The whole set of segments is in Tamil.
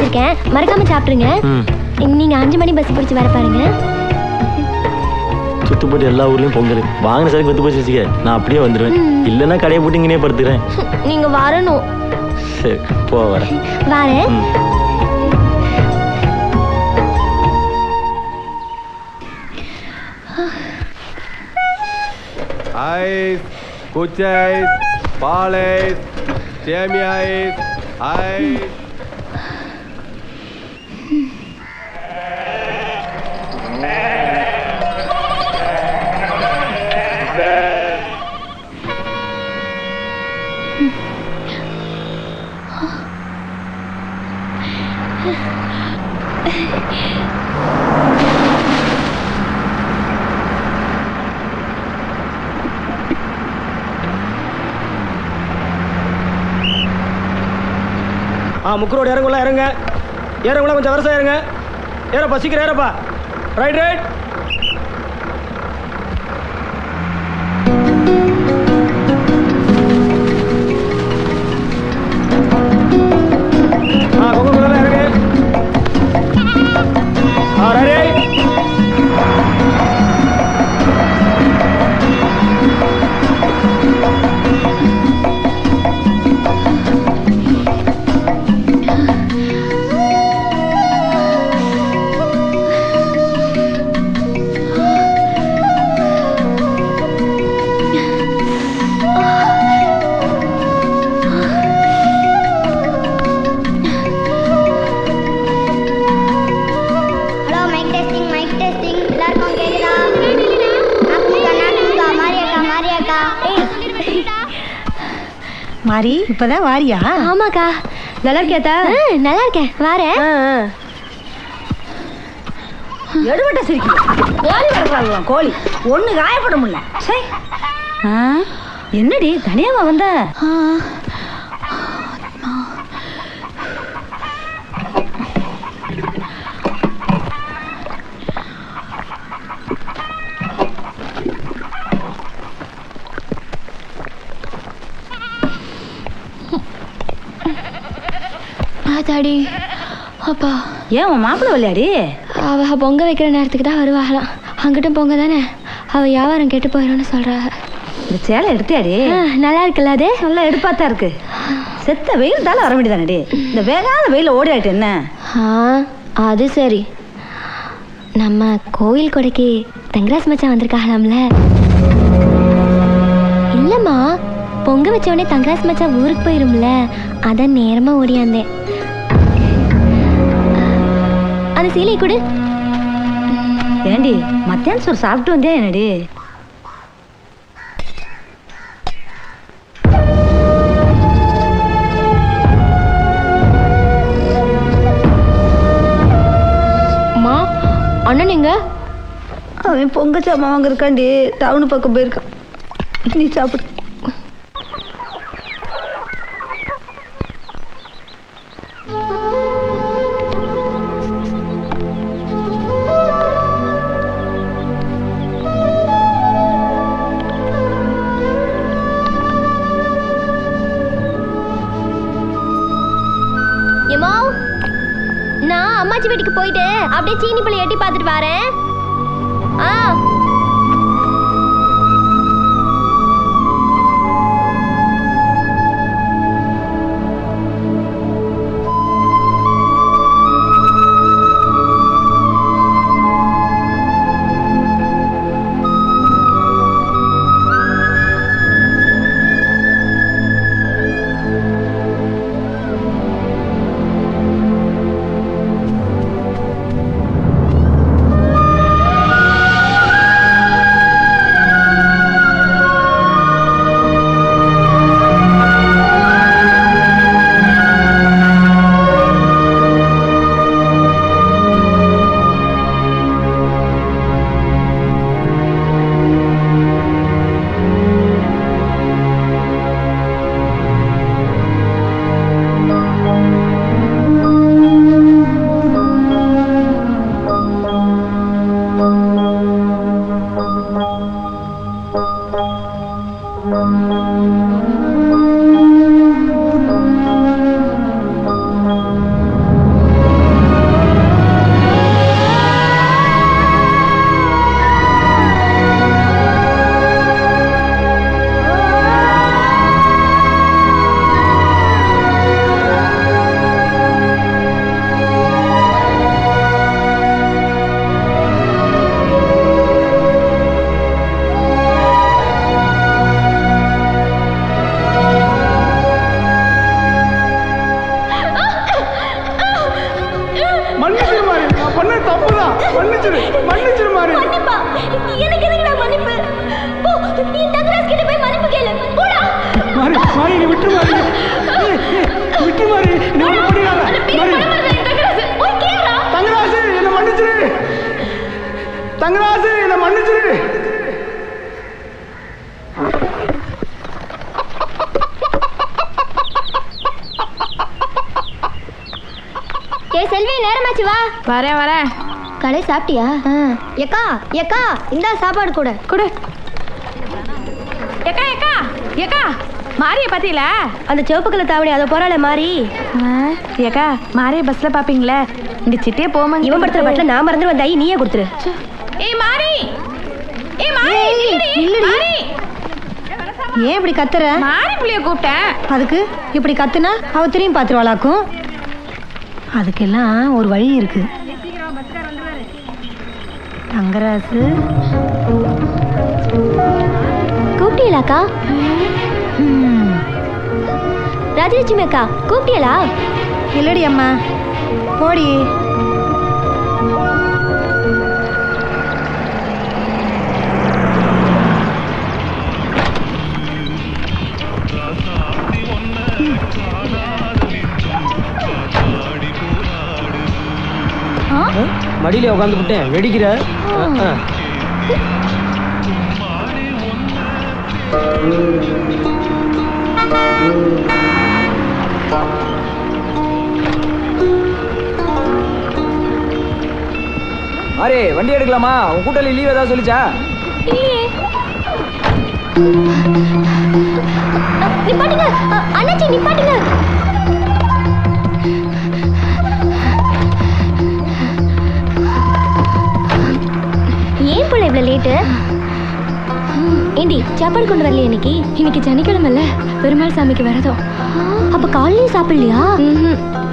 வச்சிருக்கேன், மறக்காம சாப்பிட்டுருங்க. நீங்க 5 மணி பஸ் பிடிச்சு வர பாருங்க. சுத்து போட்டு எல்லா ஊர்லயும் பொங்கல் வாங்கின சரக்கு வித்து போச்சு வச்சுக்க, நான் அப்படியே வந்துடுவேன். இல்லைன்னா கடையை போட்டு இங்கேயே படுத்துக்கிறேன். நீங்க வரணும். சரி போ வரேன். வரேன். ஐஸ், குச்சி ஐஸ், பால் ஐஸ், சேமியா ஐஸ், ஐஸ். முக்கரோடு இறங்குள்ள இறங்க, ஏறங்குள்ள கொஞ்சம் வருஷம் இறங்க. ஏறப்பா சீக்கிரம் ஏறப்பா. Right right. கொங்குக்குள்ள இறங்க. ரைட். மாறி இப்பதான் வாரியா? ஆமாக்கா. நல்லா இருக்கியாத்தா? நல்லா இருக்கேன், வாரேன். எடுபட்ட சிரிக்கி கோழி வளர்க்கலாம். கோழி ஒண்ணு காயப்பட முடியல. என்னடி தனியாவா வந்த? ஆத்தாடி அப்பா. ஏன் உன் மாப்பிள்ளை விளையாடி? அவ பொங்க வைக்கிற நேரத்துக்கு தான் வருவாங்களாம். அங்கிட்டும் பொங்க தானே, அவ வியாபாரம் கெட்டு போயிடும்னு சொல்றாங்க. இந்த சேலை எடுத்தியாடி? நல்லா இருக்குல்ல? அது நல்லா எடுப்பாத்தான் இருக்கு. செத்த வெயில் தானே வர வேண்டியதானடி. இந்த வேகாத வெயில ஓடி ஆயிட்டு என்ன? அது சரி. நம்ம கோயில் கொடைக்கு தங்கராஜ் மச்சான் வந்திருக்காங்களாம்ல? இல்லம்மா, பொங்க வச்ச உடனே தங்கராஜ் மச்சான் ஊருக்கு போயிரும்ல, அதான் நேரமா ஓடியாந்தேன். அந்த சீலை கொடு. ஏண்டி மத்தியானம் சோறு சாப்பிட்டு வந்தியா என்னடி? அம்மா, அண்ணன் எங்க? அவன் பொங்க சாமான் வாங்க இருக்காண்டி டவுனு பக்கம் போயிருக்கான். நீ சாப்பிடு. நான் அம்மாச்சி வீட்டுக்கு போயிட்டு அப்படியே சீனி பழம் எட்டி பார்த்துட்டு வரேன். மன்னிச்சிரு மன்னிச்சிரு மாறி. மன்னிப்பா எனக்கு எதுக்குடா மன்னிப்பு? போ நீ தங்கராஜ் கிட்ட போய் மன்னிப்பு கேளு. போடா. மாறி மாறி நீ விட்டு மாறி. விட்டு மாறி நீ ஒண்ணு பண்ணிடாத. மாறி தங்கராஜ் போய் கேளுடா. தங்கராஜ் என்ன மன்னிச்சிரு. தங்கராஜ் என்ன மன்னிச்சிரு. ஏய் செல்வி நேரமாச்சு வா. வரேன் கடை சாப்பிட்டியா? ஏக்கா ஏக்கா இந்தா சாப்பாடு கூட கொடு. ஏக்கா ஏக்கா ஏக்கா மாரிய பாத்தீல? அந்த சிவப்பு கலர் தாவணி அதை போறாளே மாறி. ஏக்கா மாரிய பஸ்ல பாப்பீங்களே, இங்க சிட்டியே போமா. இவன் படுத்துற பட்டில நான் மறந்து வந்தாயி நீயே கொடுத்துரு. ஏய் மாரி, ஏய் மாரி இல்லடி. மாரி, ஏன் இப்படி கத்துற? மாரி புள்ளைய கூப்பிட்டேன். அதுக்கு இப்படி கத்துனா அவ திரும்பி பாத்துருவாளாக்கும். அதுக்கெல்லாம் ஒரு வழி இருக்கு. தங்கராசு கூப்பிட்டீங்களாக்கா? ராஜலட்சுமி அக்கா கூப்பிட்டீங்களா? இல்லடி அம்மா போடி. மடியில உட்காந்து விட்டேன் வெடிக்கிற. மாறி வண்டி எடுக்கலாமா? உன் கூட்டாளி லீவ் ஏதாவது சொல்லிச்சா? நிப்பாட்டுங்க அண்ணாச்சி நிப்பாட்டுங்க. ஏன் போல இவ்வளவு லேட்டு? ஏண்டி சாப்பாடு கொண்டு வரலையா இன்னைக்கு? இன்னைக்கு சனிக்கிழமைல பெருமாள் சாமிக்கு வரதும். அப்ப காலையிலயும் சாப்பிடலையா?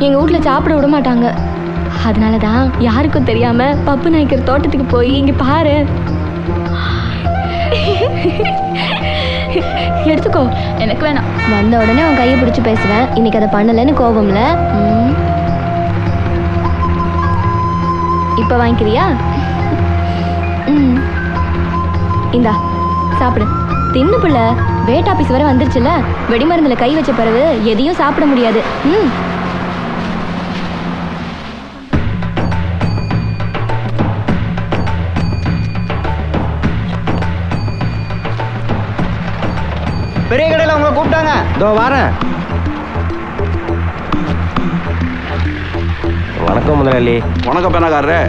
எங்க வீட்ல சாப்பிட விட மாட்டாங்க. அதனாலதான் யாருக்கும் தெரியாம பப்பு நாய்க்கிற தோட்டத்துக்கு போய் இங்க பாரு. எடுத்துக்கோ. எனக்கு வேணாம். வந்த உடனே உன் கையை பிடிச்சு பேசுவேன். இன்னைக்கு அதை பண்ணலன்னு கோபம்ல. இப்ப வாங்கிக்கிறியா? இந்தா சாப்பிடு. தின்னு புள்ள. வேட் ஆபீஸ் வரை வந்துருச்சுல. வெடிமருந்துல கை வச்ச பிறகு எதையும் சாப்பிட முடியாது. பெரிய கடையில் அவங்க கூப்பிட்டாங்க. இதோ வரேன். வணக்கம் முதலாளி. வணக்கம் பேனாக்காரரு.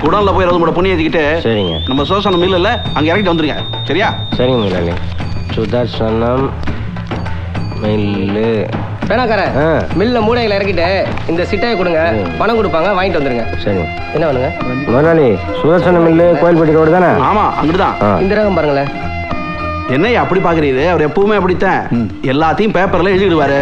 குடல்ல போய் 20 மூட பொண்ணி ஏற்றிக்கிட்டு சரிங்க. நம்ம சுதர்சனம் மில் இல்லை அங்கே இறக்கிட்டு வந்துருங்க. சரியா? சரிங்க முதலாளி. சுதர்சனம் மில்லு. பேனாக்கார மில்ல மூடைகளை இறக்கிட்டு இந்த சிட்டையை கொடுங்க, பணம் கொடுப்பாங்க, வாங்கிட்டு வந்துருங்க. சரிங்க. என்ன வேணுங்க முதலாளி? சுதர்சனம் மில்லு கோயில்பட்டி ரோடு தானே? ஆமா, அங்கிட்டு தான். இந்த ரகம் பாருங்களேன். என்னையா அப்படி பாக்குறீரு? அவர் எப்பவுமே அப்படித்தான். எல்லாத்தையும் பேப்பர்ல எழுதிடுவாரு.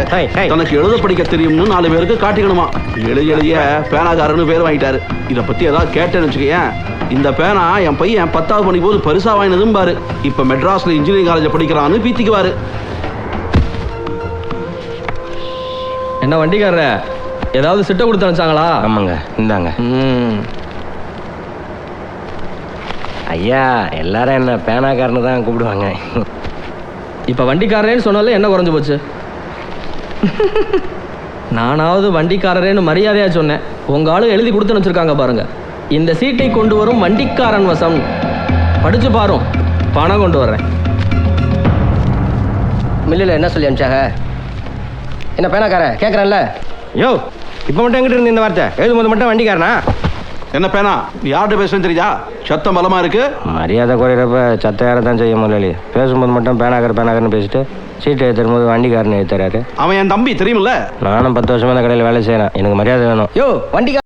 தனக்கு எழுத படிக்க தெரியும்னு 4 பேருக்கு காட்டிக்கணுமா. எழுதிய பேனாக்காரன்னு பேர் வாங்கிட்டாரு. இதை பத்தி ஏதாவது கேட்டேன்னு வச்சுக்கேன், இந்த பேனா என் பையன் 10வது படிக்கும் போது பரிசா வாங்கினதும் பாரு. இப்ப மெட்ராஸ்ல இன்ஜினியரிங் காலேஜ் படிக்கிறான்னு பீத்திக்குவாரு. என்ன வண்டிக்காரர ஏதாவது சிட்டை கொடுத்து அனுப்பிச்சாங்களா? ஆமாங்க, இந்தாங்க. ஐயா, எல்லாரும் என்ன பேனாக்காரன்னு தான் கூப்பிடுவாங்க. இப்போ வண்டிக்காரரேன்னு சொன்னாலே என்ன குறைஞ்சு போச்சு? நானாவது வண்டிக்காரரேன்னு மரியாதையா சொன்னேன். உங்க ஆளு எழுதி கொடுத்து வச்சிருக்காங்க பாருங்க. இந்த சீட்டை கொண்டு வரும் வண்டிக்காரன் வசம். படிச்சு பாரும். பணம் கொண்டு வர்றேன். மில்லில் என்ன சொல்லி அனுப்பிச்சாங்க? என்ன பேனாக்கார கேட்குறேன்ல? யோ, இப்போ மட்டும் எங்கிட்ட இருந்து இந்த வார்த்தை? எழுதும்போது மட்டும் வண்டிக்காரனா? என்ன பேனா? நீ யார்கிட்ட பேசுறேன்னு தெரியுதா? சத்தம் பலமா இருக்கு. மரியாதை குறையிறப்ப சத்த யாரை தான் செய்ய முதலாளி. பேசும்போது மட்டும் பேனாக்காரன்னு பேசிட்டு சீட்டை ஏற்றுற போது வண்டிக்காரன் ஏற்றுறாரு. அவன் என் தம்பி தெரியுமில்ல. நானும் 10 வருஷமா இந்த கடையில் வேலை செய்யறேன். எனக்கு மரியாதை வேணும். யோ, வண்டிக்கார